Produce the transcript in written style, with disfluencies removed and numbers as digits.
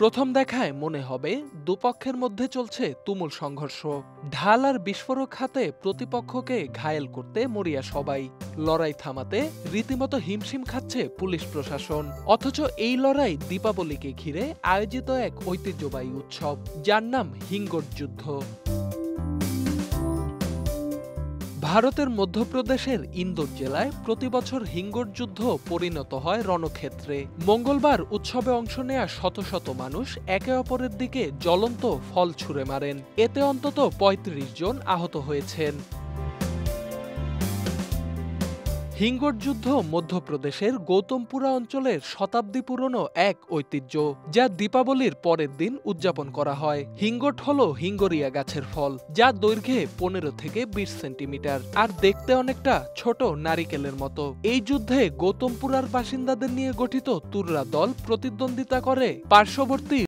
প্রথম দেখায় মনে হবে দুপক্ষের মধ্যে চলছে তুমুল সংঘর্ষ। ঢাল আর বিস্ফোরক হাতে প্রতিপক্ষকে ঘায়েল করতে মরিয়া সবাই। লড়াই থামাতে রীতিমতো হিমশিম খাচ্ছে পুলিশ প্রশাসন। অথচ এই লড়াই দীপাবলিকে ঘিরে আয়োজিত এক ঐতিহ্যবাহী উৎসব, যার নাম হিঙ্গট যুদ্ধ। ভারতের মধ্যপ্রদেশের ইন্দোর জেলায় প্রতিবছর হিঙ্গট যুদ্ধ পরিণত হয় রণক্ষেত্রে। মঙ্গলবার উৎসবে অংশ নেয়া শত শত মানুষ একে অপরের দিকে জ্বলন্ত ফল ছুঁড়ে মারেন। এতে অন্তত ৩৫ জন আহত হয়েছেন। হিঙ্গট যুদ্ধ মধ্যপ্রদেশের গৌতমপুরা অঞ্চলের শতাব্দী পুরনো এক ঐতিহ্য, যা দীপাবলির পরের দিন উদযাপন করা হয়। হিঙ্গট হল হিঙ্গরিয়া গাছের ফল, যা দৈর্ঘ্যে ১৫ থেকে ২০ সেন্টিমিটার আর দেখতে অনেকটা ছোট নারিকেলের মতো। এই যুদ্ধে গৌতমপুরার বাসিন্দাদের নিয়ে গঠিত তুররা দল প্রতিদ্বন্দ্বিতা করে পার্শ্ববর্তী